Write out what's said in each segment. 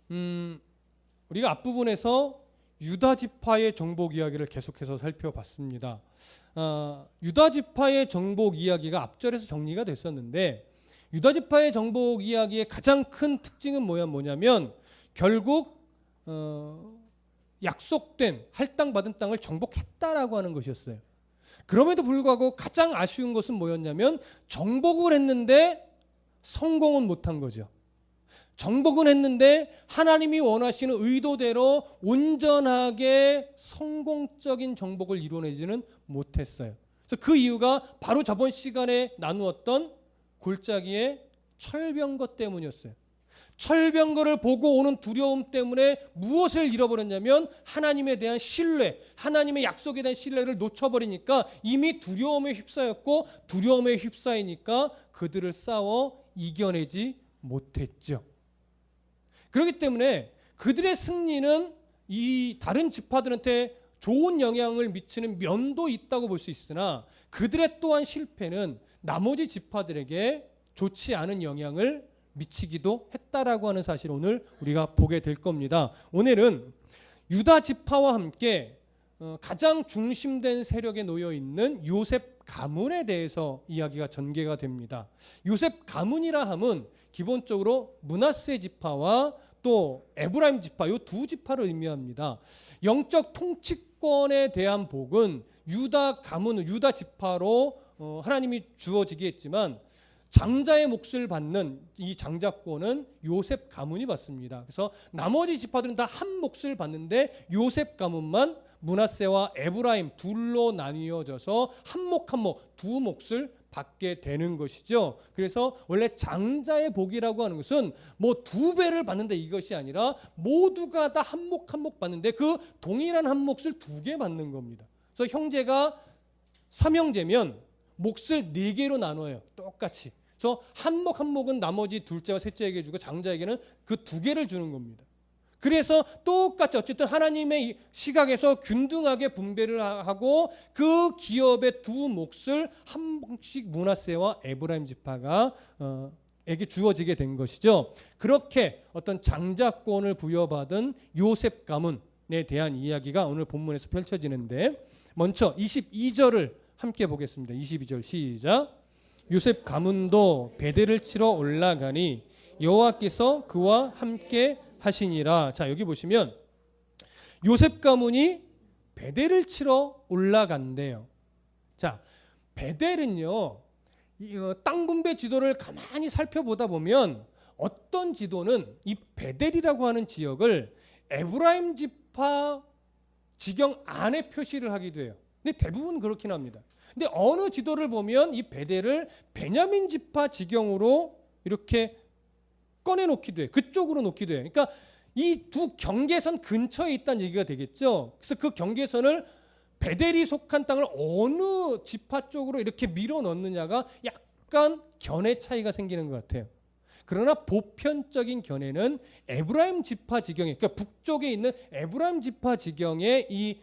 우리가 앞부분에서 유다 지파의 정복 이야기를 계속해서 살펴봤습니다. 유다 지파의 정복 이야기가 앞절에서 정리가 됐었는데 유다 지파의 정복 이야기의 가장 큰 특징은 뭐냐면 결국 약속된 할당받은 땅을 정복했다라고 하는 것이었어요. 그럼에도 불구하고 가장 아쉬운 것은 뭐였냐면 정복을 했는데 성공은 못한 거죠. 정복은 했는데 하나님이 원하시는 의도대로 온전하게 성공적인 정복을 이뤄내지는 못했어요. 그래서 그 이유가 바로 저번 시간에 나누었던 골짜기의 철병거 때문이었어요. 철병거를 보고 오는 두려움 때문에 무엇을 잃어버렸냐면 하나님에 대한 신뢰, 하나님의 약속에 대한 신뢰를 놓쳐버리니까 이미 두려움에 휩싸였고 두려움에 휩싸이니까 그들을 싸워 이겨내지 못했죠. 그렇기 때문에 그들의 승리는 이 다른 지파들한테 좋은 영향을 미치는 면도 있다고 볼 수 있으나 그들의 또한 실패는 나머지 지파들에게 좋지 않은 영향을 미치기도 했다라고 하는 사실을 오늘 우리가 보게 될 겁니다. 오늘은 유다 지파와 함께 가장 중심된 세력에 놓여 있는 요셉 가문에 대해서 이야기가 전개가 됩니다. 요셉 가문이라 함은 기본적으로 므낫세 지파와 또 에브라임 지파 이 두 지파를 의미합니다. 영적 통치권에 대한 복은 유다 가문, 유다 지파로 하나님이 주어지게 했지만 장자의 몫을 받는 이 장자권은 요셉 가문이 받습니다. 그래서 나머지 지파들은 다 한 몫을 받는데 요셉 가문만 므낫세와 에브라임 둘로 나뉘어져서 한 몫 한 몫 두 몫을 받게 되는 것이죠. 그래서 원래 장자의 복이라고 하는 것은 뭐 두 배를 받는다 이것이 아니라 모두가 다 한 몫 한 몫 받는데 그 동일한 한 몫을 두 개 받는 겁니다. 그래서 형제가 삼형제면 몫을 네 개로 나눠요. 똑같이. 그래서 한 몫 한 몫은 나머지 둘째와 셋째에게 주고 장자에게는 그 두 개를 주는 겁니다. 그래서 똑같이 어쨌든 하나님의 시각에서 균등하게 분배를 하고 그 기업의 두 몫을 한 번씩 므낫세와 에브라임 지파가 에게 주어지게 된 것이죠. 그렇게 어떤 장자권을 부여받은 요셉 가문에 대한 이야기가 오늘 본문에서 펼쳐지는데 먼저 22절을 함께 보겠습니다. 22절 시작. 요셉 가문도 베델을 치러 올라가니 여호와께서 그와 함께 하시니라. 자, 여기 보시면 요셉 가문이 베델을 치러 올라간대요. 자, 베델은요, 땅 분배 지도를 가만히 살펴보다 보면 어떤 지도는 이 베델이라고 하는 지역을 에브라임 지파 지경 안에 표시를 하기도 해요. 근데 대부분 그렇긴 합니다. 근데 어느 지도를 보면 이 베델을 베냐민 지파 지경으로 이렇게 꺼내놓기도 해요. 그쪽으로 놓기도 해요. 그러니까 이 두 경계선 근처에 있다는 얘기가 되겠죠. 그래서 그 경계선을 베델이 속한 땅을 어느 지파 쪽으로 이렇게 밀어 넣느냐가 약간 견해 차이가 생기는 것 같아요. 그러나 보편적인 견해는 에브라임 지파 지경에, 그러니까 북쪽에 있는 에브라임 지파 지경에 이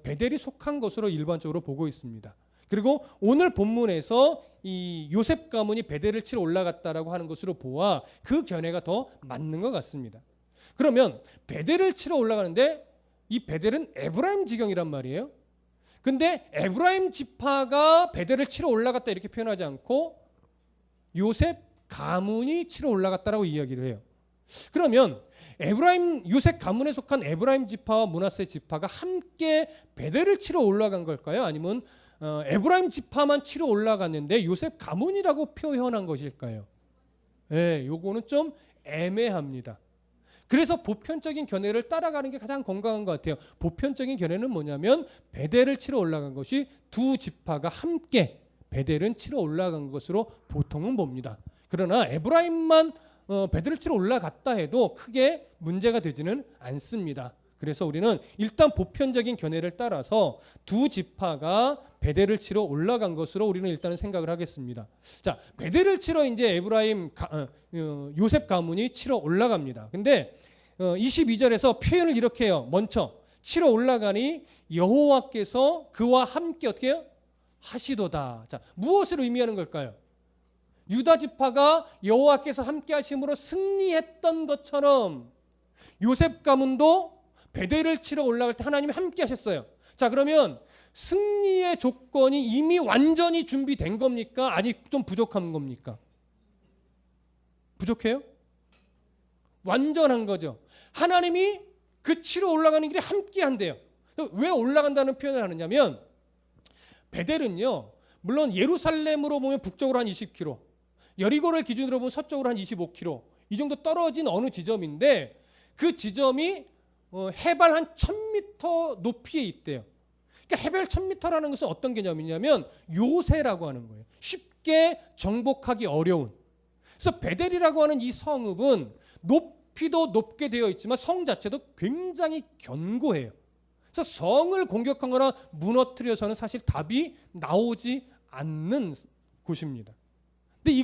베델이 속한 것으로 일반적으로 보고 있습니다. 그리고 오늘 본문에서 이 요셉 가문이 베델을 치러 올라갔다라고 하는 것으로 보아 그 견해가 더 맞는 것 같습니다. 그러면 베델을 치러 올라가는데 이 베델은 에브라임 지경이란 말이에요. 근데 에브라임 지파가 베델을 치러 올라갔다 이렇게 표현하지 않고 요셉 가문이 치러 올라갔다라고 이야기를 해요. 그러면 요셉 가문에 속한 에브라임 지파와 므낫세 지파가 함께 베델을 치러 올라간 걸까요? 아니면 에브라임 지파만 치러 올라갔는데 요셉 가문이라고 표현한 것일까요? 네, 요거는 좀 애매합니다. 그래서 보편적인 견해를 따라가는 게 가장 건강한 것 같아요. 보편적인 견해는 뭐냐면 베델을 치러 올라간 것이 두 지파가 함께 베델은 치러 올라간 것으로 보통은 봅니다. 그러나 에브라임만 베델을 치러 올라갔다 해도 크게 문제가 되지는 않습니다. 그래서 우리는 일단 보편적인 견해를 따라서 두 지파가 베델을 치러 올라간 것으로 우리는 일단은 생각을 하겠습니다. 자, 베델을 치러 이제 요셉 가문이 치러 올라갑니다. 근데 22절에서 표현을 이렇게 해요. 먼저 치러 올라가니 여호와께서 그와 함께 어떻게 해요? 하시도다. 자, 무엇을 의미하는 걸까요? 유다 지파가 여호와께서 함께 하심으로 승리했던 것처럼 요셉 가문도 베델을 치러 올라갈 때 하나님이 함께 하셨어요. 자, 그러면 승리의 조건이 이미 완전히 준비된 겁니까? 아직 좀 부족한 겁니까? 부족해요? 완전한 거죠. 하나님이 그 치러 올라가는 길에 함께 한대요. 왜 올라간다는 표현을 하느냐면 베델은요, 물론 예루살렘으로 보면 북쪽으로 한 20km, 여리고를 기준으로 보면 서쪽으로 한 25km, 이 정도 떨어진 어느 지점인데 그 지점이 해발 한 1000m 높이에 있대요. 그러니까 해발 1000m라는 것은 어떤 개념이냐면 요새라고 하는 거예요. 쉽게 정복하기 어려운. 그래서 베델이라고 하는 이 성읍은 높이도 높게 되어 있지만 성 자체도 굉장히 견고해요. 그래서 성을 공격하거나 무너뜨려서는 사실 답이 나오지 않는 곳입니다. 근데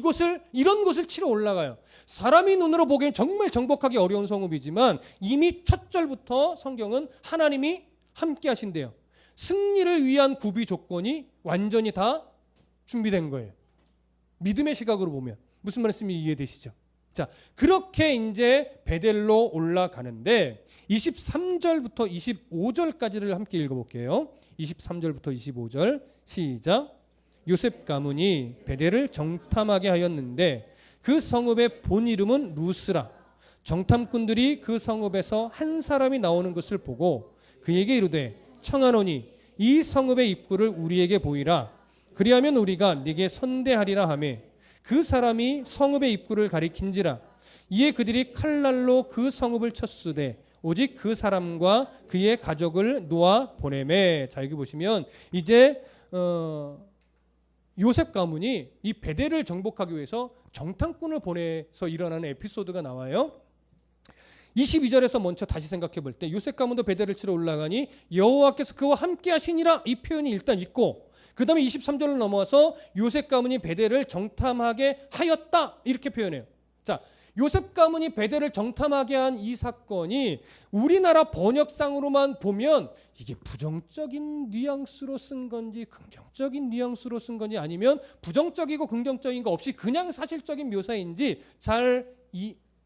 이런 곳을 치러 올라가요. 사람이 눈으로 보기엔 정말 정복하기 어려운 성읍이지만 이미 첫 절부터 성경은 하나님이 함께 하신대요. 승리를 위한 구비 조건이 완전히 다 준비된 거예요. 믿음의 시각으로 보면 무슨 말씀이 이해되시죠? 자, 그렇게 이제 베델로 올라가는데 23절부터 25절까지를 함께 읽어볼게요. 23절부터 25절 시작. 요셉 가문이 베델을 정탐하게 하였는데 그 성읍의 본 이름은 루스라. 정탐꾼들이 그 성읍에서 한 사람이 나오는 것을 보고 그에게 이르되 청하노니 이 성읍의 입구를 우리에게 보이라. 그리하면 우리가 네게 선대하리라 하며 그 사람이 성읍의 입구를 가리킨지라. 이에 그들이 칼날로 그 성읍을 쳤으되 오직 그 사람과 그의 가족을 놓아 보내매. 자, 여기 보시면 이제 요셉 가문이 이 베델을 정복하기 위해서 정탐꾼을 보내서 일어나는 에피소드가 나와요. 22절에서 먼저 다시 생각해 볼 때 요셉 가문도 베델을 치러 올라가니 여호와께서 그와 함께 하시니라, 이 표현이 일단 있고, 그 다음에 23절로 넘어와서 요셉 가문이 베델을 정탐하게 하였다 이렇게 표현해요. 자, 요셉 가문이 베델을 정탐하게 한 이 사건이 우리나라 번역상으로만 보면 이게 부정적인 뉘앙스로 쓴 건지 긍정적인 뉘앙스로 쓴 건지 아니면 부정적이고 긍정적인 거 없이 그냥 사실적인 묘사인지 잘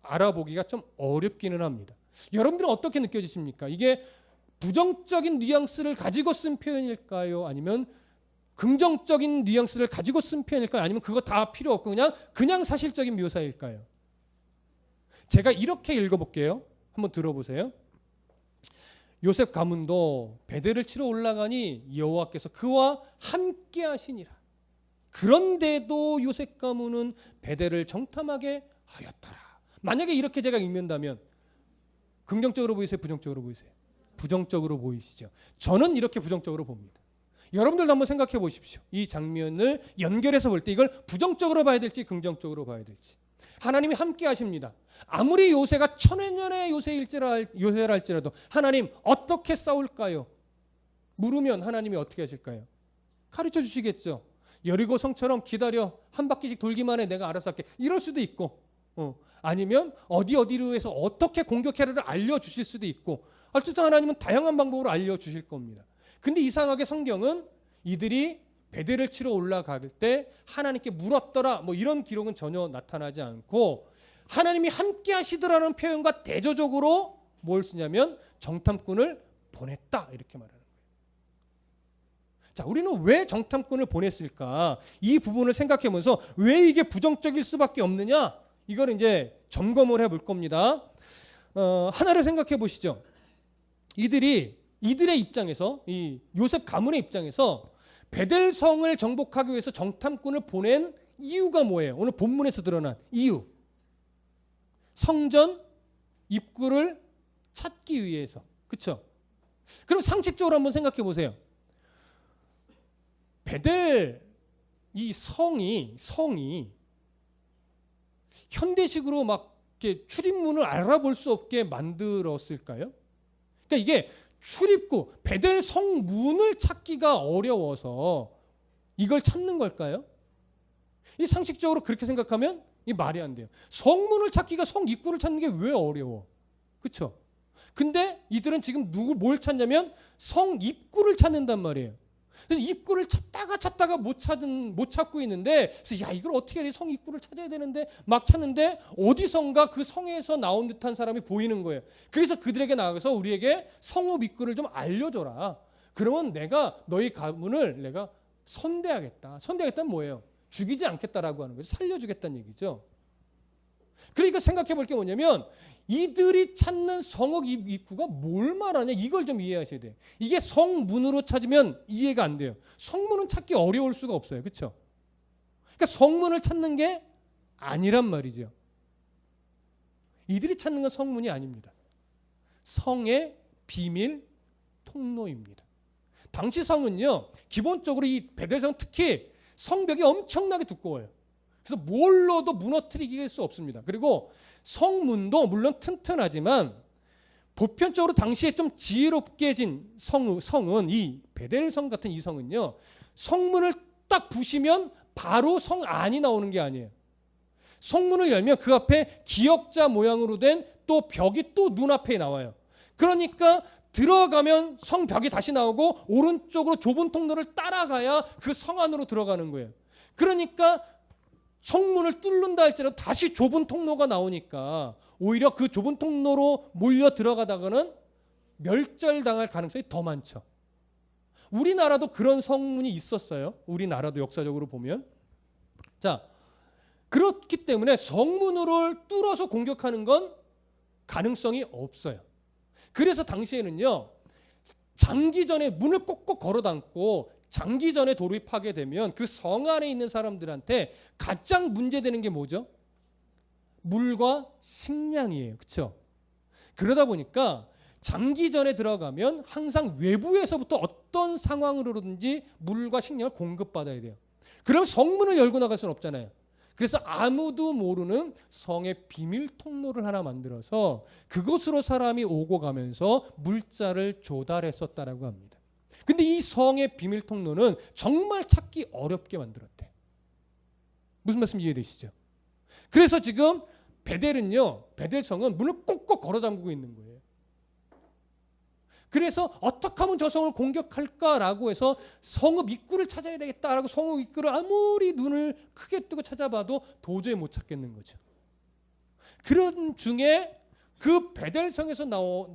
알아보기가 좀 어렵기는 합니다. 여러분들은 어떻게 느껴지십니까? 이게 부정적인 뉘앙스를 가지고 쓴 표현일까요? 아니면 긍정적인 뉘앙스를 가지고 쓴 표현일까요? 아니면 그거 다 필요 없고 그냥 사실적인 묘사일까요? 제가 이렇게 읽어볼게요. 한번 들어보세요. 요셉 가문도 베델을 치러 올라가니 여호와께서 그와 함께 하시니라. 그런데도 요셉 가문은 베델을 정탐하게 하였더라. 만약에 이렇게 제가 읽는다면 긍정적으로 보이세요? 부정적으로 보이세요? 부정적으로 보이시죠? 저는 이렇게 부정적으로 봅니다. 여러분들도 한번 생각해 보십시오. 이 장면을 연결해서 볼 때 이걸 부정적으로 봐야 될지 긍정적으로 봐야 될지. 하나님이 함께 하십니다. 아무리 요새가 천년의 요새라 할지라도 하나님 어떻게 싸울까요? 물으면 하나님이 어떻게 하실까요? 가르쳐 주시겠죠. 여리고 성처럼 기다려, 한 바퀴씩 돌기만 해, 내가 알아서 할게, 이럴 수도 있고, 아니면 어디로 해서 어떻게 공격해라를 알려주실 수도 있고, 어쨌든 하나님은 다양한 방법으로 알려주실 겁니다. 근데 이상하게 성경은 이들이 베델을 치러 올라갈 때 하나님께 물었더라 뭐 이런 기록은 전혀 나타나지 않고 하나님이 함께 하시더라는 표현과 대조적으로 뭘 쓰냐면 정탐꾼을 보냈다 이렇게 말하는 거예요. 자, 우리는 왜 정탐꾼을 보냈을까? 이 부분을 생각해보면서 왜 이게 부정적일 수밖에 없느냐? 이걸 이제 점검을 해볼 겁니다. 하나를 생각해 보시죠. 이들의 입장에서, 이 요셉 가문의 입장에서 베델 성을 정복하기 위해서 정탐꾼을 보낸 이유가 뭐예요? 오늘 본문에서 드러난 이유. 성전 입구를 찾기 위해서. 그렇죠? 그럼 상식적으로 한번 생각해 보세요. 베델 이 성이 현대식으로 막 이렇게 출입문을 알아볼 수 없게 만들었을까요? 그러니까 이게 출입구, 베델 성문을 찾기가 어려워서 이걸 찾는 걸까요? 이 상식적으로 그렇게 생각하면 이 말이 안 돼요. 성문을 찾기가 성 입구를 찾는 게 왜 어려워? 그렇죠? 근데 이들은 지금 뭘 찾냐면 성 입구를 찾는단 말이에요. 그래서 입구를 찾다가 못 찾고 있는데, 그래서 야, 이걸 어떻게 해야 돼? 성 입구를 찾아야 되는데 막 찾는데 어디선가 그 성에서 나온 듯한 사람이 보이는 거예요. 그래서 그들에게 나가서 우리에게 성읍 입구를 좀 알려줘라. 그러면 내가 너희 가문을 내가 선대하겠다. 선대하겠다는 뭐예요? 죽이지 않겠다라고 하는 거죠. 살려주겠다는 얘기죠. 그러니까 생각해 볼 게 뭐냐면 이들이 찾는 성읍 입구가 뭘 말하냐, 이걸 좀 이해하셔야 돼요. 이게 성문으로 찾으면 이해가 안 돼요. 성문은 찾기 어려울 수가 없어요. 그렇죠? 그러니까 성문을 찾는 게 아니란 말이죠. 이들이 찾는 건 성문이 아닙니다. 성의 비밀 통로입니다. 당시 성은요, 기본적으로 이 베델성 특히 성벽이 엄청나게 두꺼워요. 그래서 뭘 넣어도 무너뜨리기 수 없습니다. 그리고 성문도 물론 튼튼하지만 보편적으로 당시에 좀 지혜롭게 진 성은 이 베델성 같은 이 성은요, 성문을 딱 부시면 바로 성 안이 나오는 게 아니에요. 성문을 열면 그 앞에 기역자 모양으로 된 또 벽이 또 눈앞에 나와요. 그러니까 들어가면 성벽이 다시 나오고 오른쪽으로 좁은 통로를 따라가야 그 성 안으로 들어가는 거예요. 그러니까 성문을 뚫는다 할지라도 다시 좁은 통로가 나오니까 오히려 그 좁은 통로로 몰려 들어가다가는 멸절당할 가능성이 더 많죠. 우리나라도 그런 성문이 있었어요. 우리나라도 역사적으로 보면. 자, 그렇기 때문에 성문을 뚫어서 공격하는 건 가능성이 없어요. 그래서 당시에는요, 장기전에 문을 꼭꼭 걸어 담고 장기전에 돌입하게 되면 그 성 안에 있는 사람들한테 가장 문제되는 게 뭐죠? 물과 식량이에요. 그렇죠? 그러다 보니까 장기전에 들어가면 항상 외부에서부터 어떤 상황으로든지 물과 식량을 공급받아야 돼요. 그럼 성문을 열고 나갈 수는 없잖아요. 그래서 아무도 모르는 성의 비밀 통로를 하나 만들어서 그곳으로 사람이 오고 가면서 물자를 조달했었다라고 합니다. 근데 이 성의 비밀 통로는 정말 찾기 어렵게 만들었대. 무슨 말씀 이해되시죠? 그래서 지금 베델성은 문을 꼭꼭 걸어 잠그고 있는 거예요. 그래서 어떻게 하면 저 성을 공격할까라고 해서 성읍 입구를 찾아야 되겠다라고 성읍 입구를 아무리 눈을 크게 뜨고 찾아봐도 도저히 못 찾겠는 거죠. 그런 중에 그 베델성에서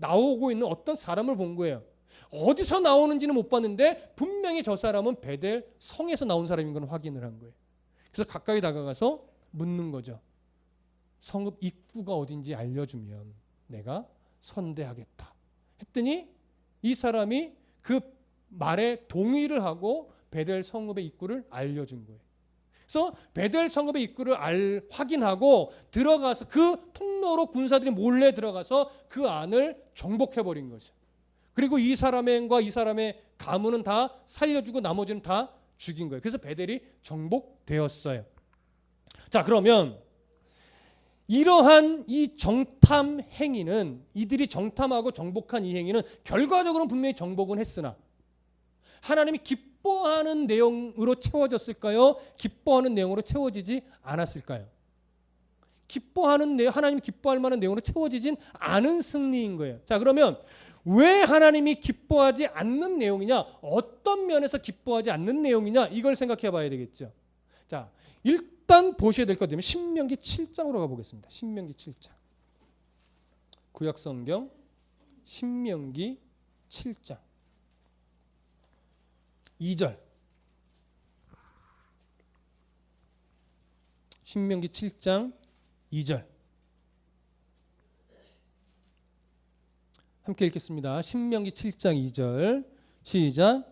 나오고 있는 어떤 사람을 본 거예요. 어디서 나오는지는 못 봤는데 분명히 저 사람은 베델성에서 나온 사람인 걸 확인을 한 거예요. 그래서 가까이 다가가서 묻는 거죠. 성읍 입구가 어딘지 알려주면 내가 선대하겠다. 했더니 이 사람이 그 말에 동의를 하고 베델 성읍의 입구를 알려준 거예요. 그래서 베델 성읍의 입구를 확인하고 들어가서 그 통로로 군사들이 몰래 들어가서 그 안을 정복해버린 거죠. 그리고 이 사람과 이 사람의 가문은 다 살려주고 나머지는 다 죽인 거예요. 그래서 베델이 정복되었어요. 자, 그러면 이러한 이 정탐 행위는, 이들이 정탐하고 정복한 이 행위는 결과적으로는 분명히 정복은 했으나 하나님이 기뻐하는 내용으로 채워졌을까요? 기뻐하는 내용으로 채워지지 않았을까요? 하나님이 기뻐할 만한 내용으로 채워지진 않은 승리인 거예요. 자, 그러면 왜 하나님이 기뻐하지 않는 내용이냐? 어떤 면에서 기뻐하지 않는 내용이냐? 이걸 생각해 봐야 되겠죠. 자, 일단 보셔야 될 것 같으면 신명기 7장으로 가보겠습니다. 신명기 7장. 구약성경 신명기 7장 2절. 신명기 7장 2절. 함께 읽겠습니다. 신명기 7장 2절. 시작.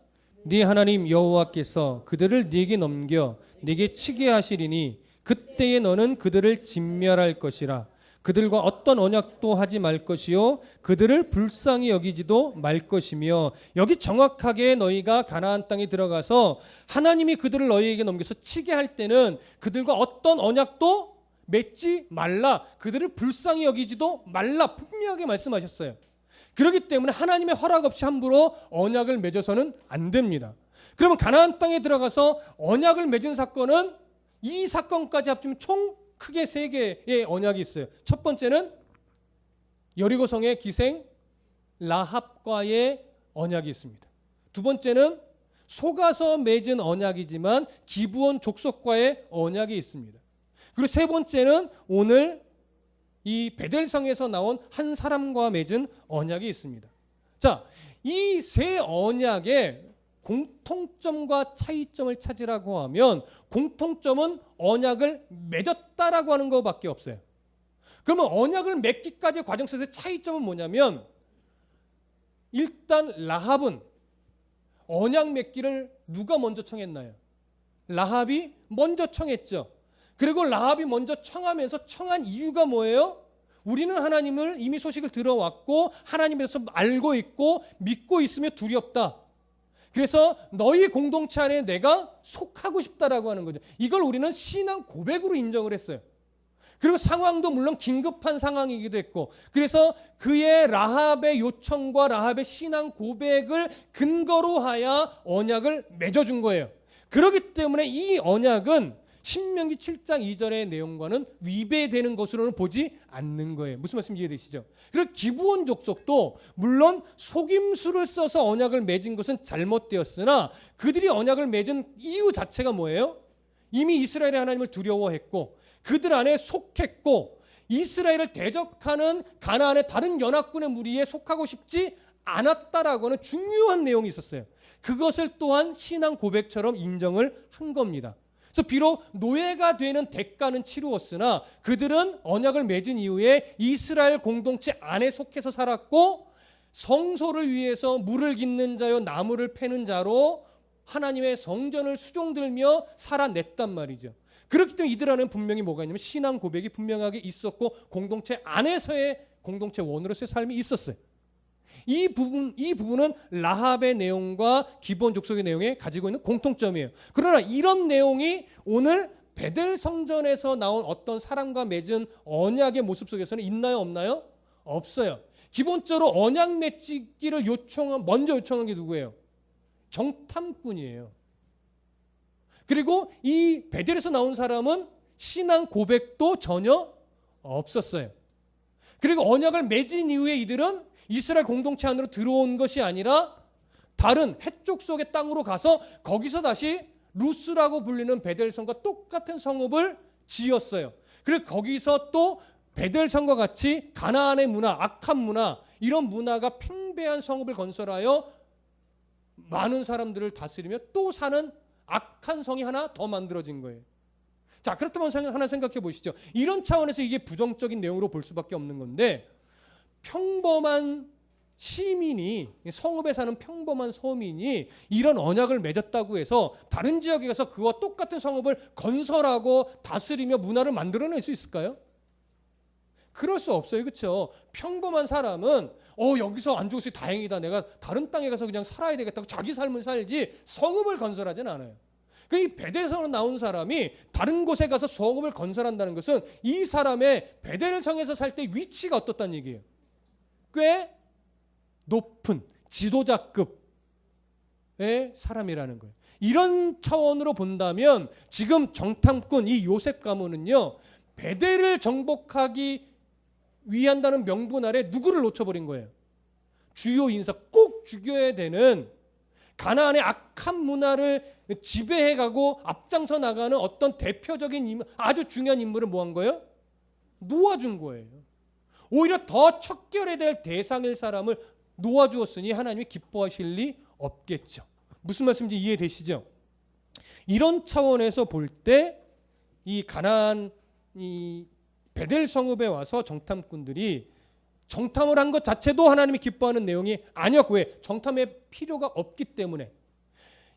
네 하나님 여호와께서 그들을 네게 넘겨 네게 치게 하시리니 그때에 너는 그들을 진멸할 것이라. 그들과 어떤 언약도 하지 말 것이요 그들을 불쌍히 여기지도 말 것이며. 여기 정확하게 너희가 가나안 땅에 들어가서 하나님이 그들을 너희에게 넘겨서 치게 할 때는 그들과 어떤 언약도 맺지 말라. 그들을 불쌍히 여기지도 말라. 분명하게 말씀하셨어요. 그렇기 때문에 하나님의 허락 없이 함부로 언약을 맺어서는 안 됩니다. 그러면 가나안 땅에 들어가서 언약을 맺은 사건은 이 사건까지 합치면 총 크게 3개의 언약이 있어요. 첫 번째는 여리고성의 기생 라합과의 언약이 있습니다. 두 번째는 속아서 맺은 언약이지만 기브온 족속과의 언약이 있습니다. 그리고 세 번째는 오늘 이 베델성에서 나온 한 사람과 맺은 언약이 있습니다. 자, 이 세 언약의 공통점과 차이점을 찾으라고 하면 공통점은 언약을 맺었다라고 하는 것밖에 없어요. 그러면 언약을 맺기까지의 과정 속에서 차이점은 뭐냐면 일단 라합은 언약 맺기를 누가 먼저 청했나요? 라합이 먼저 청했죠. 그리고 라합이 먼저 청하면서 청한 이유가 뭐예요? 우리는 하나님을 이미 소식을 들어왔고 하나님에 대해서 알고 있고 믿고 있으며 두렵다. 그래서 너희 공동체 안에 내가 속하고 싶다라고 하는 거죠. 이걸 우리는 신앙 고백으로 인정을 했어요. 그리고 상황도 물론 긴급한 상황이기도 했고, 그래서 그의 라합의 요청과 라합의 신앙 고백을 근거로 하여 언약을 맺어준 거예요. 그렇기 때문에 이 언약은 신명기 7장 2절의 내용과는 위배되는 것으로는 보지 않는 거예요. 무슨 말씀 이해되시죠? 그리고 기브온 족속도 물론 속임수를 써서 언약을 맺은 것은 잘못되었으나 그들이 언약을 맺은 이유 자체가 뭐예요? 이미 이스라엘의 하나님을 두려워했고 그들 안에 속했고 이스라엘을 대적하는 가나안의 다른 연합군의 무리에 속하고 싶지 않았다라고 하는 중요한 내용이 있었어요. 그것을 또한 신앙 고백처럼 인정을 한 겁니다. 그래서 비록 노예가 되는 대가는 치루었으나 그들은 언약을 맺은 이후에 이스라엘 공동체 안에 속해서 살았고 성소를 위해서 물을 깃는 자요 나무를 패는 자로 하나님의 성전을 수종들며 살아냈단 말이죠. 그렇기 때문에 이들 안에는 분명히 뭐가 있냐면 신앙 고백이 분명하게 있었고 공동체 안에서의 공동체 원으로서의 삶이 있었어요. 이 부분은 라합의 내용과 기브온 족속의 내용에 가지고 있는 공통점이에요. 그러나 이런 내용이 오늘 베델 성전에서 나온 어떤 사람과 맺은 언약의 모습 속에서는 있나요, 없나요? 없어요. 기본적으로 언약 맺기를 먼저 요청한 게 누구예요? 정탐꾼이에요. 그리고 이 베델에서 나온 사람은 신앙 고백도 전혀 없었어요. 그리고 언약을 맺은 이후에 이들은 이스라엘 공동체 안으로 들어온 것이 아니라 다른 해쪽 속의 땅으로 가서 거기서 다시 루스라고 불리는 베델성과 똑같은 성읍을 지었어요. 그리고 거기서 또 베델성과 같이 가나안의 문화, 악한 문화, 이런 문화가 팽배한 성읍을 건설하여 많은 사람들을 다스리며 또 사는 악한 성이 하나 더 만들어진 거예요. 자, 그렇다면 하나 생각해 보시죠. 이런 차원에서 이게 부정적인 내용으로 볼 수밖에 없는 건데 평범한 시민이 성읍에 사는 평범한 서민이 이런 언약을 맺었다고 해서 다른 지역에 가서 그와 똑같은 성읍을 건설하고 다스리며 문화를 만들어낼 수 있을까요? 그럴 수 없어요. 그렇죠? 평범한 사람은 여기서 안 죽었으니 다행이다. 내가 다른 땅에 가서 그냥 살아야 되겠다고 자기 삶을 살지 성읍을 건설하진 않아요. 이 베델성으로 나온 사람이 다른 곳에 가서 성읍을 건설한다는 것은 이 사람의 베델성에서 살 때 위치가 어떻다는 얘기예요. 꽤 높은 지도자급의 사람이라는 거예요. 이런 차원으로 본다면 지금 정탐꾼 이 요셉 가문은요, 베델을 정복하기 위한다는 명분 아래 누구를 놓쳐버린 거예요? 주요 인사, 꼭 죽여야 되는 가나안의 악한 문화를 지배해가고 앞장서 나가는 어떤 대표적인 아주 중요한 인물을 뭐 한 거예요? 놓아준 거예요. 오히려 더 척결해야 될 대상일 사람을 놓아주었으니 하나님이 기뻐하실 리 없겠죠. 무슨 말씀인지 이해되시죠? 이런 차원에서 볼 때 이 가나안 이 베델 성읍에 와서 정탐꾼들이 정탐을 한 것 자체도 하나님이 기뻐하는 내용이 아니었고, 왜? 정탐의 필요가 없기 때문에.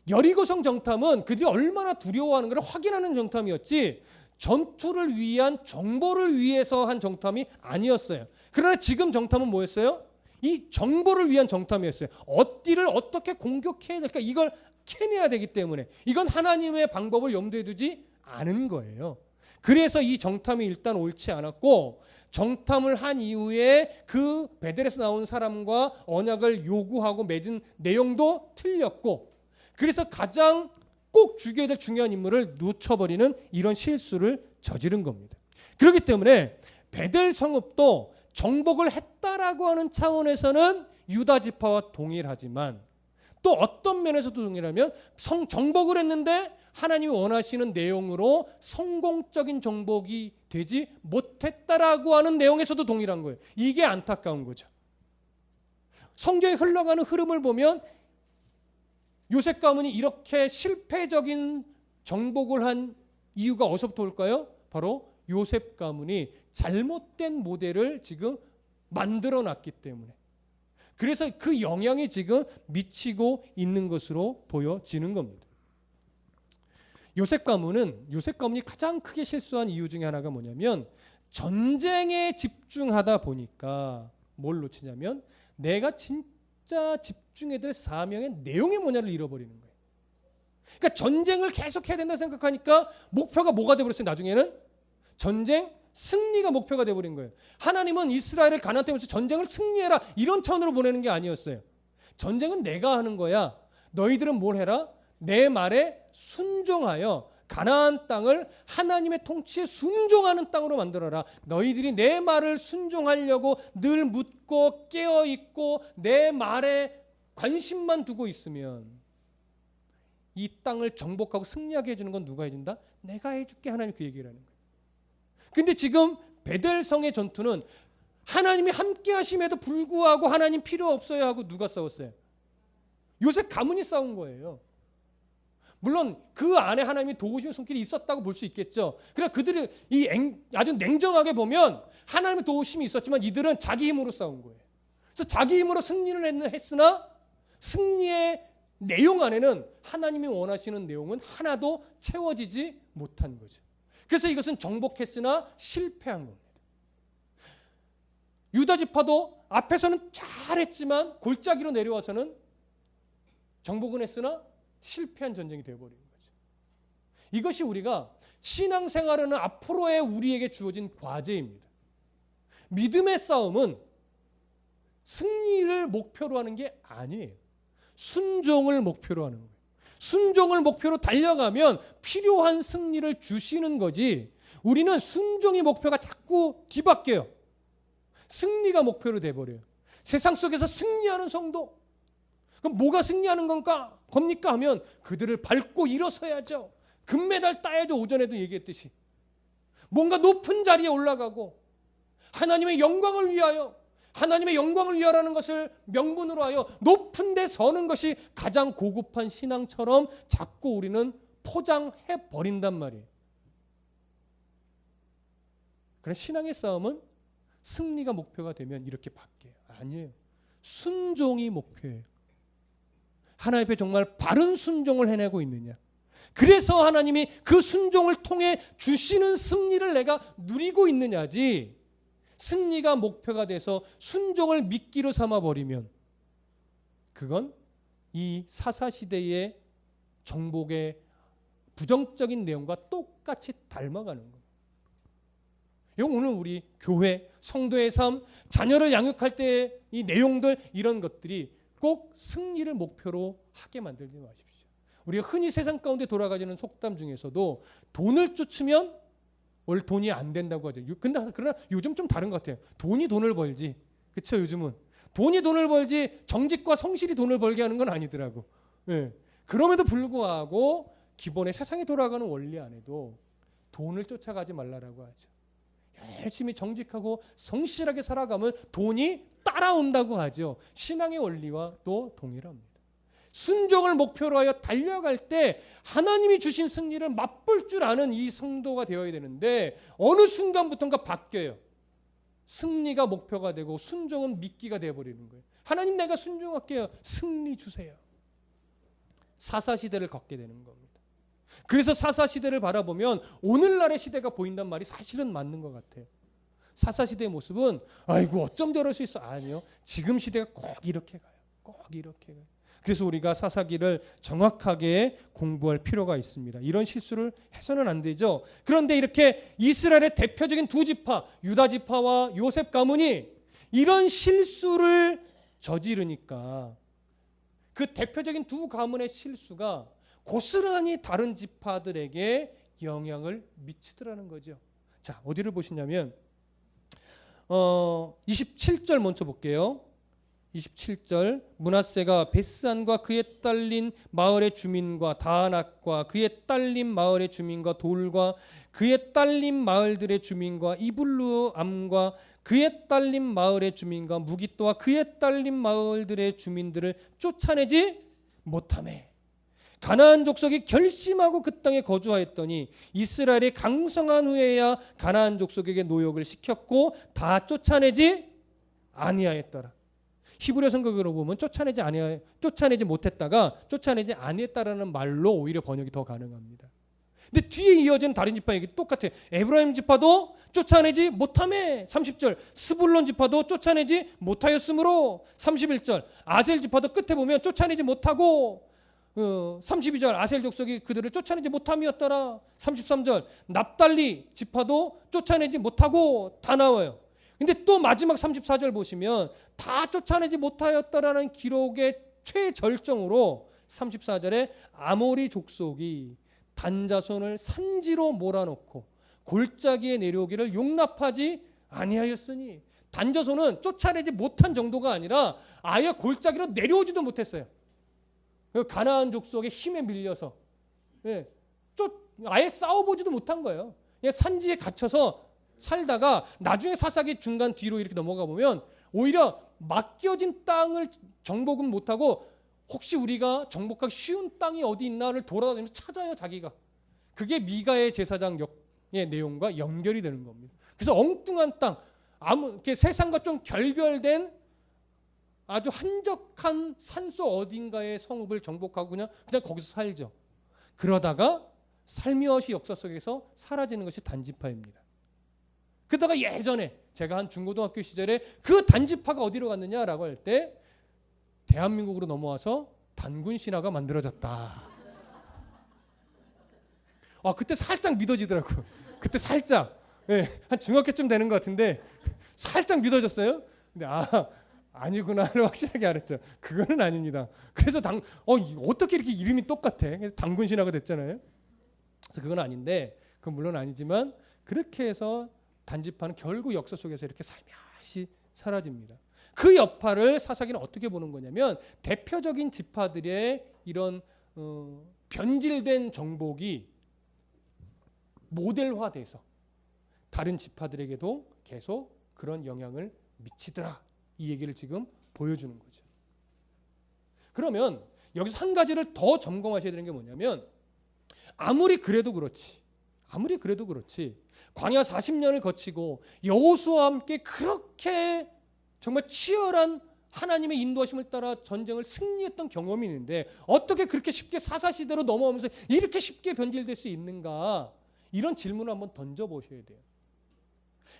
여리고성 정탐은 그들이 얼마나 두려워하는 걸 확인하는 정탐이었지 전투를 위한 정보를 위해서 한 정탐이 아니었어요. 그러나 지금 정탐은 뭐였어요? 이 정보를 위한 정탐이었어요. 어디를 어떻게 공격해야 될까 이걸 캐내야 되기 때문에 이건 하나님의 방법을 염두에 두지 않은 거예요. 그래서 이 정탐이 일단 옳지 않았고, 정탐을 한 이후에 그 베델에서 나온 사람과 언약을 요구하고 맺은 내용도 틀렸고, 그래서 가장 꼭 죽여야 될 중요한 인물을 놓쳐버리는 이런 실수를 저지른 겁니다. 그렇기 때문에 베델 성읍도 정복을 했다라고 하는 차원에서는 유다 지파와 동일하지만 또 어떤 면에서도 동일하면 정복을 했는데 하나님이 원하시는 내용으로 성공적인 정복이 되지 못했다라고 하는 내용에서도 동일한 거예요. 이게 안타까운 거죠. 성경에 흘러가는 흐름을 보면 요셉 가문이 이렇게 실패적인 정복을 한 이유가 어디서부터 올까요? 바로 요셉 가문이 잘못된 모델을 지금 만들어 놨기 때문에. 그래서 그 영향이 지금 미치고 있는 것으로 보여지는 겁니다. 요셉 가문이 가장 크게 실수한 이유 중에 하나가 뭐냐면 전쟁에 집중하다 보니까 뭘 놓치냐면 내가 진짜 집중해야 될 사명의 내용이 뭐냐를 잃어버리는 거예요. 그러니까 전쟁을 계속 해야 된다 생각하니까 목표가 뭐가 되어버렸어요. 나중에는 전쟁 승리가 목표가 되어버린 거예요. 하나님은 이스라엘을 가나안 땅에서 전쟁을 승리해라 이런 차원으로 보내는 게 아니었어요. 전쟁은 내가 하는 거야. 너희들은 뭘 해라? 내 말에 순종하여 가나안 땅을 하나님의 통치에 순종하는 땅으로 만들어라. 너희들이 내 말을 순종하려고 늘 묻고 깨어있고 내 말에 관심만 두고 있으면 이 땅을 정복하고 승리하게 해주는 건 누가 해준다? 내가 해줄게. 하나님 그 얘기를 하는 거예요. 근데 지금 베델성의 전투는 하나님이 함께 하심에도 불구하고 하나님 필요 없어요 하고 누가 싸웠어요? 요셉 가문이 싸운 거예요. 물론 그 안에 하나님이 도우심의 손길이 있었다고 볼 수 있겠죠. 그러나 그들이 아주 냉정하게 보면 하나님의 도우심이 있었지만 이들은 자기 힘으로 싸운 거예요. 그래서 자기 힘으로 승리를 했으나 승리의 내용 안에는 하나님이 원하시는 내용은 하나도 채워지지 못한 거죠. 그래서 이것은 정복했으나 실패한 겁니다. 유다 지파도 앞에서는 잘했지만 골짜기로 내려와서는 정복은 했으나 실패한 전쟁이 되어버리는 거죠. 이것이 우리가 신앙생활하는 앞으로의 우리에게 주어진 과제입니다. 믿음의 싸움은 승리를 목표로 하는 게 아니에요. 순종을 목표로 하는 거예요. 순종을 목표로 달려가면 필요한 승리를 주시는 거지 우리는 순종이 목표가 자꾸 뒤바뀌어요. 승리가 목표로 돼버려요. 세상 속에서 승리하는 성도 그럼 뭐가 승리하는 겁니까 하면 그들을 밟고 일어서야죠. 금메달 따야죠. 오전에도 얘기했듯이 뭔가 높은 자리에 올라가고 하나님의 영광을 위하라는 것을 명분으로 하여 높은 데 서는 것이 가장 고급한 신앙처럼 자꾸 우리는 포장해 버린단 말이에요. 그러나 신앙의 싸움은 승리가 목표가 되면 이렇게 바뀌어요. 아니에요. 순종이 목표예요. 하나님 앞에 정말 바른 순종을 해내고 있느냐. 그래서 하나님이 그 순종을 통해 주시는 승리를 내가 누리고 있느냐지 승리가 목표가 돼서 순종을 미끼로 삼아버리면 그건 이 사사시대의 정복의 부정적인 내용과 똑같이 닮아가는 거예요. 오늘 우리 교회, 성도의 삶, 자녀를 양육할 때의 이 내용들 이런 것들이 꼭 승리를 목표로 하게 만들지 마십시오. 우리가 흔히 세상 가운데 돌아가지는 속담 중에서도 돈을 쫓으면 원래 돈이 안 된다고 하죠. 그러나 요즘 좀 다른 것 같아요. 돈이 돈을 벌지. 그렇죠? 요즘은. 돈이 돈을 벌지 정직과 성실이 돈을 벌게 하는 건 아니더라고. 예. 그럼에도 불구하고 기본의 세상에 돌아가는 원리 안에도 돈을 쫓아가지 말라라고 하죠. 열심히 정직하고 성실하게 살아가면 돈이 따라온다고 하죠. 신앙의 원리와 또 동일합니다. 순종을 목표로 하여 달려갈 때 하나님이 주신 승리를 맛볼 줄 아는 이 성도가 되어야 되는데 어느 순간부터인가 바뀌어요. 승리가 목표가 되고 순종은 미끼가 되어버리는 거예요. 하나님 내가 순종할게요. 승리 주세요. 사사시대를 걷게 되는 겁니다. 그래서 사사시대를 바라보면 오늘날의 시대가 보인단 말이 사실은 맞는 것 같아요. 사사시대의 모습은 아이고 어쩜 저럴 수 있어. 아니요. 지금 시대가 꼭 이렇게 가요. 꼭 이렇게 가요. 그래서 우리가 사사기를 정확하게 공부할 필요가 있습니다. 이런 실수를 해서는 안 되죠. 그런데 이렇게 이스라엘의 대표적인 두 지파, 유다 지파와 요셉 가문이 이런 실수를 저지르니까 그 대표적인 두 가문의 실수가 고스란히 다른 지파들에게 영향을 미치더라는 거죠. 자, 어디를 보시냐면 27절 먼저 볼게요. 27절 므낫세가 베스안과 그에 딸린 마을의 주민과 다낙과 그에 딸린 마을의 주민과 돌과 그에 딸린 마을들의 주민과 이블루암과 그에 딸린 마을의 주민과 무기또와 그에 딸린 마을들의 주민들을 쫓아내지 못하매 가나안 족속이 결심하고 그 땅에 거주하였더니 이스라엘이 강성한 후에야 가나안 족속에게 노역을 시켰고 다 쫓아내지 아니하였더라. 히브리 성경으로 보면 쫓아내지 못했다가 쫓아내지 아니했다라는 말로 오히려 번역이 더 가능합니다. 근데 뒤에 이어지는 다른 지파 얘기 똑같아요. 에브라임 지파도 쫓아내지 못하매 30절 스불론 지파도 쫓아내지 못하였으므로 31절 아셀 지파도 끝에 보면 쫓아내지 못하고 32절 아셀 족속이 그들을 쫓아내지 못함이었더라. 33절 납달리 지파도 쫓아내지 못하고 다 나와요. 근데 또 마지막 34절 보시면 다 쫓아내지 못하였다라는 기록의 최절정으로 34절에 아모리 족속이 단자손을 산지로 몰아놓고 골짜기에 내려오기를 용납하지 아니하였으니 단자손은 쫓아내지 못한 정도가 아니라 아예 골짜기로 내려오지도 못했어요. 가나안 족속의 힘에 밀려서 아예 싸워보지도 못한 거예요. 산지에 갇혀서 살다가 나중에 사사기 중간 뒤로 이렇게 넘어가 보면 오히려 맡겨진 땅을 정복은 못하고 혹시 우리가 정복하기 쉬운 땅이 어디 있나를 돌아다니면서 찾아요, 자기가. 그게 미가의 제사장의 내용과 연결이 되는 겁니다. 그래서 엉뚱한 땅, 이렇게 세상과 좀 결별된 아주 한적한 산속 어딘가의 성읍을 정복하고 그냥 거기서 살죠. 그러다가 살미엇이 역사 속에서 사라지는 것이 단지파입니다. 그러다가 예전에 제가 한 중고등학교 시절에 그 단지파가 어디로 갔느냐라고 할 때 대한민국으로 넘어와서 단군 신화가 만들어졌다. 그때 살짝 믿어지더라고요. 그때 살짝 한 중학교쯤 되는 것 같은데 살짝 믿어졌어요. 근데 아니구나를 확실하게 알았죠. 그거는 아닙니다. 그래서 어떻게 이렇게 이름이 똑같아? 그래서 단군 신화가 됐잖아요. 그래서 그건 아닌데 그건 물론 아니지만 그렇게 해서 단지파는 결국 역사 속에서 이렇게 살며시 사라집니다. 그 여파를 사사기는 어떻게 보는 거냐면 대표적인 지파들의 이런 변질된 정복이 모델화돼서 다른 지파들에게도 계속 그런 영향을 미치더라. 이 얘기를 지금 보여주는 거죠. 그러면 여기서 한 가지를 더 점검하셔야 되는 게 뭐냐면 아무리 그래도 그렇지 광야 40년을 거치고 여호수아와 함께 그렇게 정말 치열한 하나님의 인도하심을 따라 전쟁을 승리했던 경험이 있는데 어떻게 그렇게 쉽게 사사시대로 넘어오면서 이렇게 쉽게 변질될 수 있는가? 이런 질문을 한번 던져보셔야 돼요.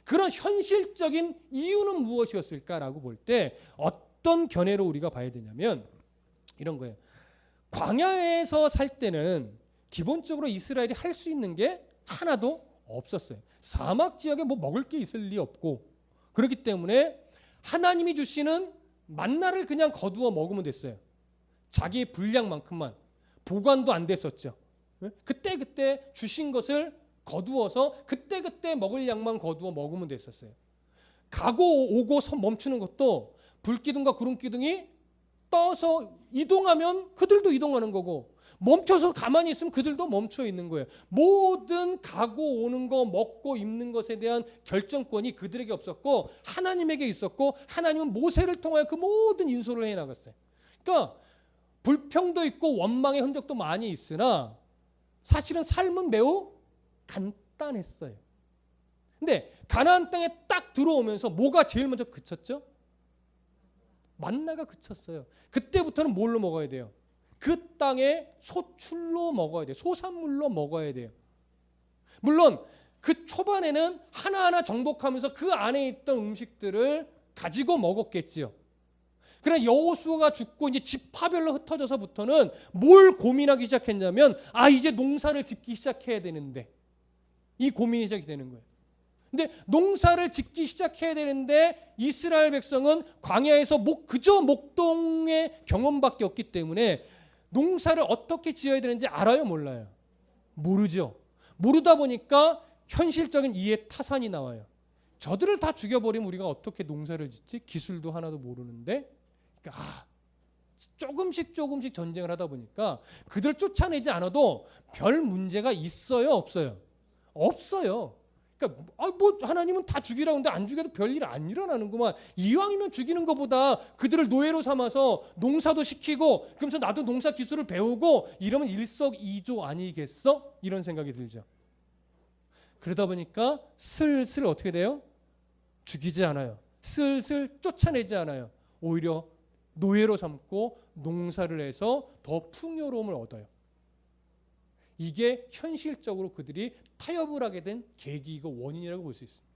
그런 현실적인 이유는 무엇이었을까라고 볼 때 어떤 견해로 우리가 봐야 되냐면 이런 거예요. 광야에서 살 때는 기본적으로 이스라엘이 할 수 있는 게 하나도 없었어요. 사막 지역에 먹을 게 있을 리 없고 그렇기 때문에 하나님이 주시는 만나를 그냥 거두어 먹으면 됐어요. 자기의 분량만큼만 보관도 안 됐었죠. 그때 주신 것을 거두어서 그때 먹을 양만 거두어 먹으면 됐었어요. 가고 오고 멈추는 것도 불기둥과 구름기둥이 떠서 이동하면 그들도 이동하는 거고 멈춰서 가만히 있으면 그들도 멈춰 있는 거예요. 모든 가고 오는 거 먹고 입는 것에 대한 결정권이 그들에게 없었고 하나님에게 있었고 하나님은 모세를 통하여 그 모든 인솔을 해나갔어요. 그러니까 불평도 있고 원망의 흔적도 많이 있으나 사실은 삶은 매우 간단했어요. 근데 가나안 땅에 딱 들어오면서 뭐가 제일 먼저 그쳤죠? 만나가 그쳤어요. 그때부터는 뭘로 먹어야 돼요? 그 땅의 소출로 먹어야 돼요. 소산물로 먹어야 돼요. 물론 그 초반에는 하나하나 정복하면서 그 안에 있던 음식들을 가지고 먹었겠지요. 그러나 여호수아가 죽고 이제 지파별로 흩어져서부터는 뭘 고민하기 시작했냐면 이제 농사를 짓기 시작해야 되는데 이 고민이 시작이 되는 거예요. 근데 농사를 짓기 시작해야 되는데 이스라엘 백성은 광야에서 그저 목동의 경험밖에 없기 때문에 농사를 어떻게 지어야 되는지 알아요? 몰라요? 모르죠. 모르다 보니까 현실적인 이해 타산이 나와요. 저들을 다 죽여버리면 우리가 어떻게 농사를 짓지? 기술도 하나도 모르는데 그러니까 조금씩 전쟁을 하다 보니까 그들 쫓아내지 않아도 별 문제가 있어요, 없어요? 없어요. 그러니까 뭐 하나님은 다 죽이라고 하는데 안 죽여도 별일 안 일어나는구만. 이왕이면 죽이는 것보다 그들을 노예로 삼아서 농사도 시키고 그러면서 나도 농사 기술을 배우고 이러면 일석이조 아니겠어? 이런 생각이 들죠. 그러다 보니까 슬슬 어떻게 돼요? 죽이지 않아요. 슬슬 쫓아내지 않아요. 오히려 노예로 삼고 농사를 해서 더 풍요로움을 얻어요. 이게 현실적으로 그들이 타협을 하게 된 계기이고 원인이라고 볼 수 있습니다.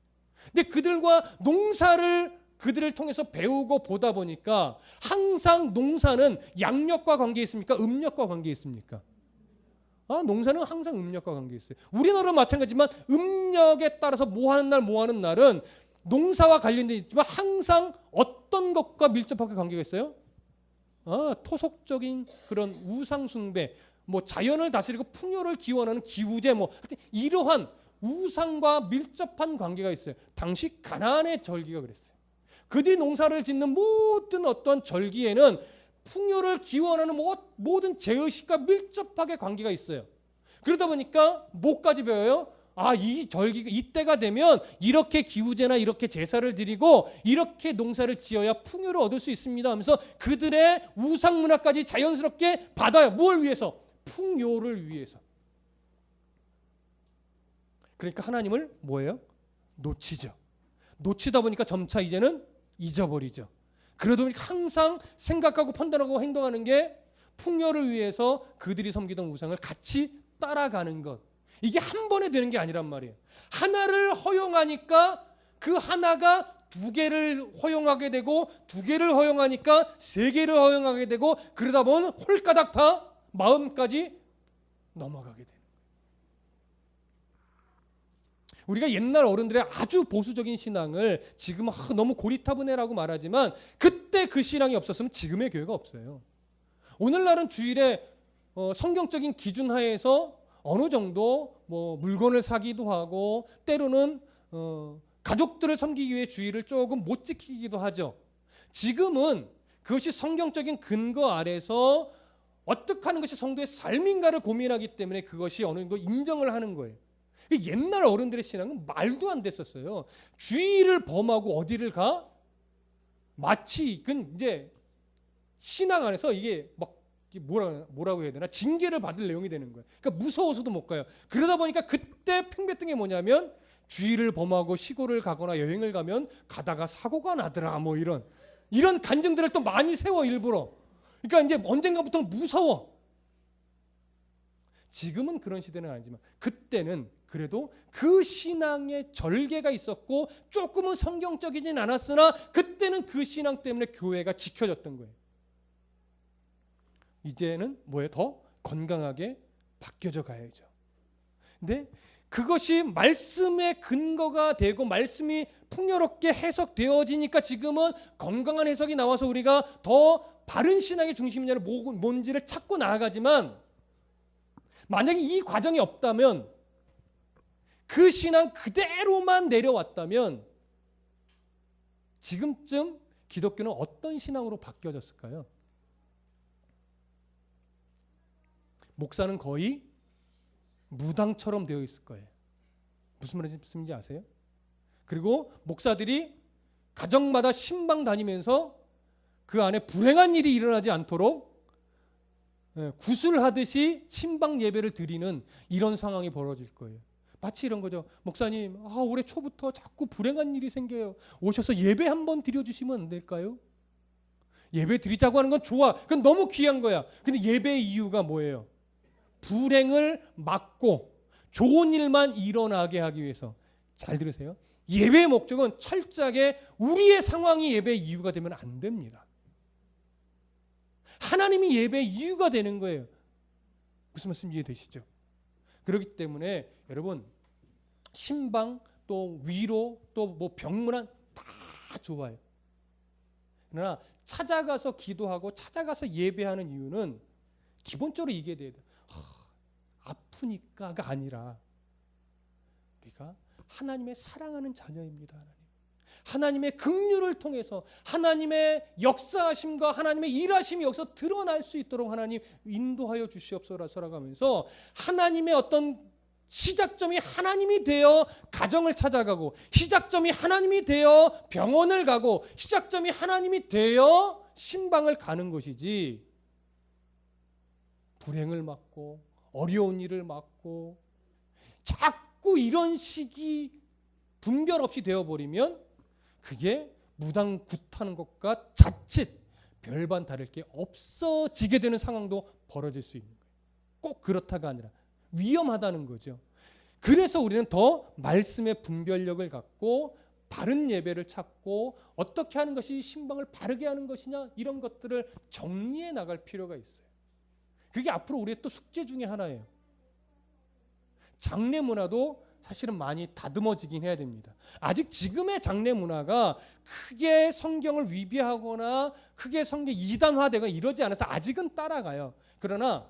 근데 그들과 농사를 그들을 통해서 배우고 보다 보니까 항상 농사는 양력과 관계 있습니까? 음력과 관계 있습니까? 농사는 항상 음력과 관계 있어요. 우리나라도 마찬가지지만 음력에 따라서 뭐 하는 날 뭐 하는 날은 농사와 관련돼 있지만 항상 어떤 것과 밀접하게 관계가 있어요? 토속적인 그런 우상 숭배, 뭐 자연을 다스리고 풍요를 기원하는 기우제, 뭐 이러한 우상과 밀접한 관계가 있어요. 당시 가나안의 절기가 그랬어요. 그들이 농사를 짓는 모든 어떤 절기에는 풍요를 기원하는 모든 제의식과 밀접하게 관계가 있어요. 그러다 보니까 뭐까지 배워요? 이 절기 이때가 되면 이렇게 기우제나 이렇게 제사를 드리고 이렇게 농사를 지어야 풍요를 얻을 수 있습니다 하면서 그들의 우상 문화까지 자연스럽게 받아요. 뭘 위해서? 풍요를 위해서. 그러니까 하나님을 뭐예요? 놓치죠. 놓치다 보니까 점차 이제는 잊어버리죠. 그러다 보니까 항상 생각하고 판단하고 행동하는 게 풍요를 위해서 그들이 섬기던 우상을 같이 따라가는 것. 이게 한 번에 되는 게 아니란 말이에요. 하나를 허용하니까 그 하나가 두 개를 허용하게 되고 두 개를 허용하니까 세 개를 허용하게 되고 그러다 보면 홀가닥 다 마음까지 넘어가게 되는 거예요. 우리가 옛날 어른들의 아주 보수적인 신앙을 지금 너무 고리타분해라고 말하지만 그때 그 신앙이 없었으면 지금의 교회가 없어요. 오늘날은 주일에 성경적인 기준 하에서 어느 정도 뭐 물건을 사기도 하고 때로는 가족들을 섬기기 위해 주일을 조금 못 지키기도 하죠. 지금은 그것이 성경적인 근거 아래서 어떻게 하는 것이 성도의 삶인가를 고민하기 때문에 그것이 어느 정도 인정을 하는 거예요. 옛날 어른들의 신앙은 말도 안 됐었어요. 주일을 범하고 어디를 가? 마치 이제 신앙 안에서 이게 막 뭐라고 해야 되나? 징계를 받을 내용이 되는 거예요. 그러니까 무서워서도 못 가요. 그러다 보니까 그때 팽배했던 게 뭐냐면 주일을 범하고 시골을 가거나 여행을 가면 가다가 사고가 나더라 뭐 이런 간증들을 또 많이 세워 일부러. 그러니까 이제 언젠가부터 무서워. 지금은 그런 시대는 아니지만 그때는 그래도 그 신앙의 절개가 있었고 조금은 성경적이진 않았으나 그때는 그 신앙 때문에 교회가 지켜졌던 거예요. 이제는 뭐예요? 더 건강하게 바뀌어져 가야죠. 근데 그것이 말씀의 근거가 되고 말씀이 풍요롭게 해석되어지니까 지금은 건강한 해석이 나와서 우리가 더 바른 신앙의 중심이냐를 뭔지를 찾고 나아가지만 만약에 이 과정이 없다면 그 신앙 그대로만 내려왔다면 지금쯤 기독교는 어떤 신앙으로 바뀌어졌을까요? 목사는 거의 무당처럼 되어 있을 거예요. 무슨 말인지 아세요? 그리고 목사들이 가정마다 신방 다니면서 그 안에 불행한 일이 일어나지 않도록 구슬하듯이 신방 예배를 드리는 이런 상황이 벌어질 거예요. 마치 이런 거죠. 목사님, 올해 초부터 자꾸 불행한 일이 생겨요. 오셔서 예배 한번 드려주시면 안 될까요? 예배 드리자고 하는 건 좋아. 그건 너무 귀한 거야. 근데 예배의 이유가 뭐예요? 불행을 막고 좋은 일만 일어나게 하기 위해서. 잘 들으세요. 예배의 목적은 철저하게 우리의 상황이 예배의 이유가 되면 안 됩니다. 하나님이 예배의 이유가 되는 거예요. 무슨 말씀 이해되시죠? 그렇기 때문에 여러분 신방 또 위로 또 뭐 병문안 다 좋아요. 그러나 찾아가서 기도하고 찾아가서 예배하는 이유는 기본적으로 이게 돼야 돼요. 아프니까가 아니라 우리가 하나님의 사랑하는 자녀입니다. 하나님의 긍휼을 통해서 하나님의 역사하심과 하나님의 일하심이 여기서 드러날 수 있도록 하나님 인도하여 주시옵소서라고 하면서 하나님의 어떤 시작점이 하나님이 되어 가정을 찾아가고, 시작점이 하나님이 되어 병원을 가고, 시작점이 하나님이 되어 신방을 가는 것이지, 불행을 맞고 어려운 일을 맞고 자꾸 이런 식이 분별 없이 되어버리면 그게 무당 굿하는 것과 자칫 별반 다를 게 없어지게 되는 상황도 벌어질 수 있는 거예요. 꼭 그렇다가 아니라 위험하다는 거죠. 그래서 우리는 더 말씀의 분별력을 갖고 바른 예배를 찾고 어떻게 하는 것이 신방을 바르게 하는 것이냐, 이런 것들을 정리해 나갈 필요가 있어요. 그게 앞으로 우리의 또 숙제 중에 하나예요. 장례 문화도 사실은 많이 다듬어지긴 해야 됩니다. 아직 지금의 장례 문화가 크게 성경을 위배하거나 크게 성경 이단화되거나 이러지 않아서 아직은 따라가요. 그러나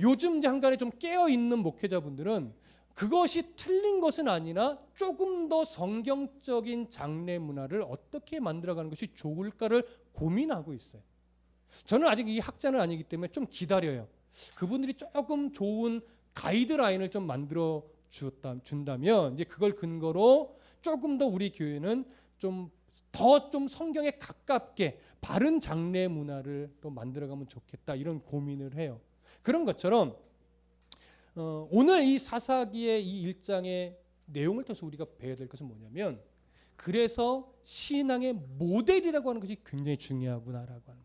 요즘 이제 한간에 좀 깨어있는 목회자분들은 그것이 틀린 것은 아니라 조금 더 성경적인 장례 문화를 어떻게 만들어가는 것이 좋을까를 고민하고 있어요. 저는 아직 이 학자는 아니기 때문에 좀 기다려요. 그분들이 조금 좋은 가이드라인을 좀 만들어 준다면 이제 그걸 근거로 조금 더 우리 교회는 좀 성경에 가깝게 바른 장례 문화를 또 만들어가면 좋겠다, 이런 고민을 해요. 그런 것처럼 오늘 이 사사기의 이 1장의 내용을 통해서 우리가 배워야 될 것은 뭐냐면, 그래서 신앙의 모델이라고 하는 것이 굉장히 중요하구나라고 하는 거예요.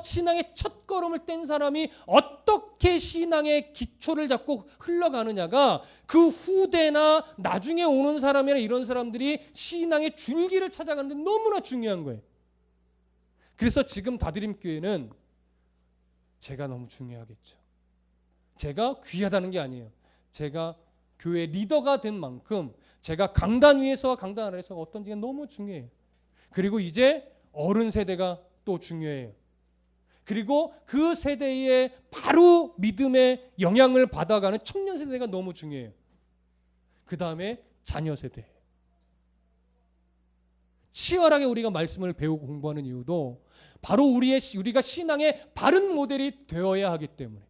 신앙의 첫 걸음을 뗀 사람이 어떻게 신앙의 기초를 잡고 흘러가느냐가 그 후대나 나중에 오는 사람이나 이런 사람들이 신앙의 줄기를 찾아가는 데 너무나 중요한 거예요. 그래서 지금 다드림교회는 제가 너무 중요하겠죠. 제가 귀하다는 게 아니에요. 제가 교회 리더가 된 만큼 제가 강단 위에서와 강단 아래에서 어떤지가 너무 중요해요. 그리고 이제 어른 세대가 또 중요해요. 그리고 그 세대에 바로 믿음의 영향을 받아가는 청년 세대가 너무 중요해요. 그 다음에 자녀 세대. 치열하게 우리가 말씀을 배우고 공부하는 이유도 바로 우리가 신앙의 바른 모델이 되어야 하기 때문에,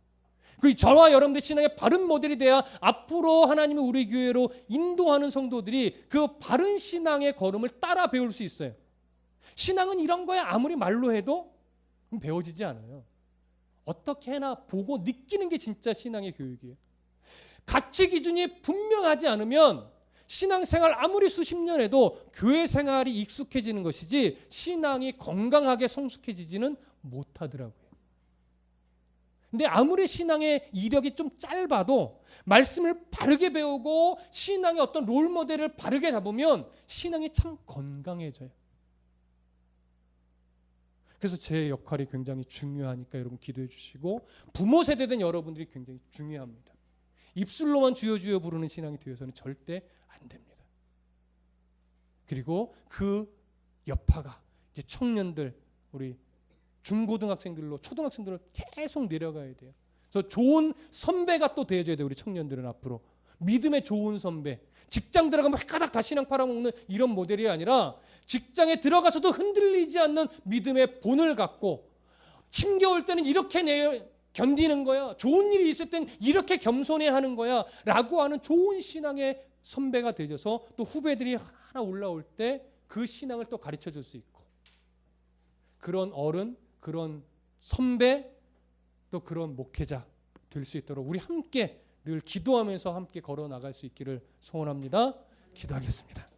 그리고 저와 여러분들 신앙의 바른 모델이 돼야 앞으로 하나님이 우리 교회로 인도하는 성도들이 그 바른 신앙의 걸음을 따라 배울 수 있어요. 신앙은 이런 거야 아무리 말로 해도 배워지지 않아요. 어떻게 해나 보고 느끼는 게 진짜 신앙의 교육이에요. 가치 기준이 분명하지 않으면 신앙생활 아무리 수십 년 해도 교회 생활이 익숙해지는 것이지 신앙이 건강하게 성숙해지지는 못하더라고요. 근데 아무리 신앙의 이력이 좀 짧아도 말씀을 바르게 배우고 신앙의 어떤 롤모델을 바르게 잡으면 신앙이 참 건강해져요. 그래서 제 역할이 굉장히 중요하니까 여러분 기도해 주시고, 부모 세대된 여러분들이 굉장히 중요합니다. 입술로만 주여 주여 부르는 신앙이 되어서는 절대 안 됩니다. 그리고 그 여파가 이제 청년들, 우리 중고등학생들로 초등학생들을 계속 내려가야 돼요. 그래서 좋은 선배가 또 되어줘야 돼요. 우리 청년들은 앞으로 믿음의 좋은 선배, 직장 들어가면 헷가닥 다 신앙 팔아먹는 이런 모델이 아니라 직장에 들어가서도 흔들리지 않는 믿음의 본을 갖고, 힘겨울 때는 이렇게 견디는 거야, 좋은 일이 있을 땐 이렇게 겸손해야 하는 거야 라고 하는 좋은 신앙의 선배가 되어서 또 후배들이 하나 올라올 때 그 신앙을 또 가르쳐 줄 수 있고, 그런 어른, 그런 선배, 또 그런 목회자 될 수 있도록 우리 함께 늘 기도하면서 함께 걸어 나갈 수 있기를 소원합니다. 기도하겠습니다.